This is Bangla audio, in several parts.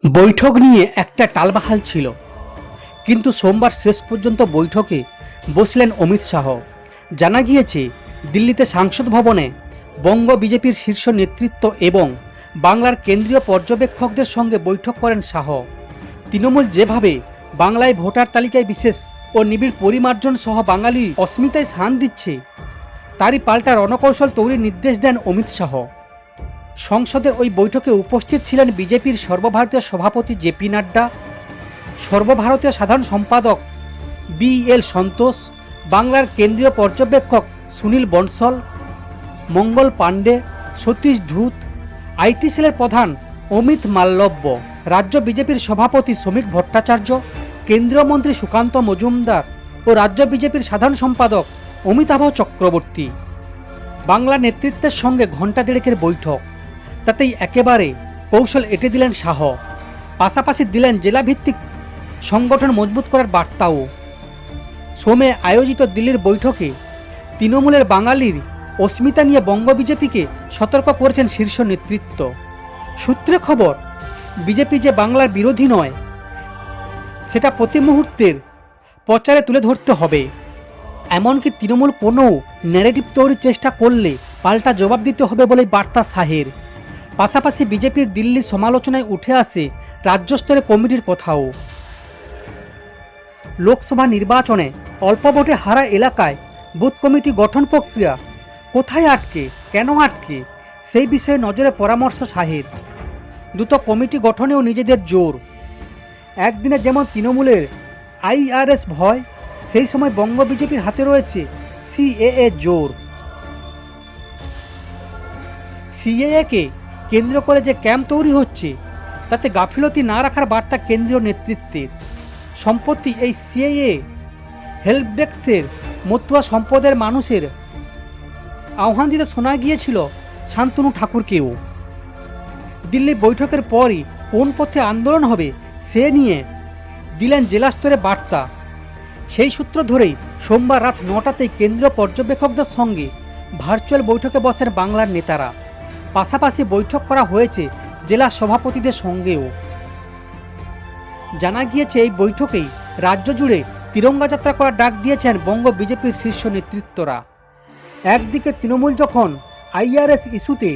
বৈঠক নিয়ে একটা টালবাহাল ছিল, কিন্তু সোমবার শেষ পর্যন্ত বৈঠকে বসলেন অমিত শাহ। জানা গিয়েছে, দিল্লিতে সাংসদ ভবনে বঙ্গ বিজেপির শীর্ষ নেতৃত্ব এবং বাংলার কেন্দ্রীয় পর্যবেক্ষকদের সঙ্গে বৈঠক করেন শাহ। তৃণমূল যেভাবে বাংলায় ভোটার তালিকায় বিশেষ ও নিবিড় পরিমার্জন সহ বাঙালি অস্মিতায় স্থান দিচ্ছে, তারই পাল্টা রণকৌশল তৈরির নির্দেশ দেন অমিত শাহ। সংসদের ওই বৈঠকে উপস্থিত ছিলেন বিজেপির সর্বভারতীয় সভাপতি জেপি নাড্ডা, সর্বভারতীয় সাধারণ সম্পাদক BL সন্তোষ, বাংলার কেন্দ্রীয় পর্যবেক্ষক সুনীল বনসল, মঙ্গল পাণ্ডে, সতীশ ধূত, IT সেলের প্রধান অমিত মাল্লব্য, রাজ্য বিজেপির সভাপতি শ্রমিক ভট্টাচার্য, কেন্দ্রীয় মন্ত্রী সুকান্ত মজুমদার ও রাজ্য বিজেপির সাধারণ সম্পাদক অমিতাভ চক্রবর্তী। বাংলা নেতৃত্বের সঙ্গে ঘণ্টা দেড়েকের বৈঠক, তাতেই একেবারে কৌশল এঁটে দিলেন শাহ। পাশাপাশি দিলেন জেলাভিত্তিক সংগঠন মজবুত করার বার্তাও। সোমে আয়োজিত দিল্লির বৈঠকে তৃণমূলের বাঙালির অস্মিতা নিয়ে বঙ্গ বিজেপিকে সতর্ক করেছেন শীর্ষ নেতৃত্ব। সূত্রে খবর, বিজেপি যে বাংলার বিরোধী নয়, সেটা প্রতি মুহূর্তের প্রচারে তুলে ধরতে হবে। এমনকি তৃণমূল কোনো ন্যারেটিভ তৈরির চেষ্টা করলে পাল্টা জবাব দিতে হবে বলেই বার্তা শাহের। পাশাপাশি বিজেপির দিল্লি সমালোচনায় উঠে আসে রাজ্য স্তরে কমিটির কথাও। লোকসভা নির্বাচনে অল্প ভোটে হারা এলাকায় বুথ কমিটি গঠন প্রক্রিয়া কোথায় আটকে, কেন আটকে, সেই বিষয়ে নজরে পরামর্শ শাহের। দ্রুত কমিটি গঠনেও নিজেদের জোর। একদিনে যেমন তৃণমূলের IRS ভয়, সেই সময় বঙ্গ বিজেপির হাতে রয়েছে CAA জোর। CAA-কে কেন্দ্র করে যে ক্যাম্প তৈরি হচ্ছে, তাতে গাফিলতি না রাখার বার্তা কেন্দ্রীয় নেতৃত্বের। সম্প্রতি এই CAA হেল্প ডেস্কের মতুয়া সম্পদের মানুষের আহ্বান দিতে শোনা গিয়েছিল শান্তনু ঠাকুরকেও। দিল্লি বৈঠকের পরই কোন পথে আন্দোলন হবে সে নিয়ে দিলেন জেলা স্তরে বার্তা। সেই সূত্র ধরেই সোমবার রাত 9টাতেই কেন্দ্রীয় পর্যবেক্ষকদের সঙ্গে ভার্চুয়াল বৈঠকে বসেন বাংলার নেতারা। পাশাপাশি বৈঠক করা হয়েছে জেলা সভাপতিদের সঙ্গেও। জানা গিয়েছে, এই বৈঠকেই রাজ্য জুড়ে তিরঙ্গা যাত্রা করার ডাক দিয়েছেন বঙ্গ বিজেপির শীর্ষ নেতৃত্বরা। একদিকে তৃণমূল যখন IRS ইস্যুতে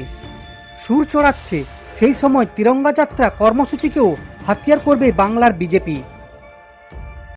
সুর চড়াচ্ছে, সেই সময় তিরঙ্গা যাত্রা কর্মসূচিকেও হাতিয়ার করবে বাংলার বিজেপি।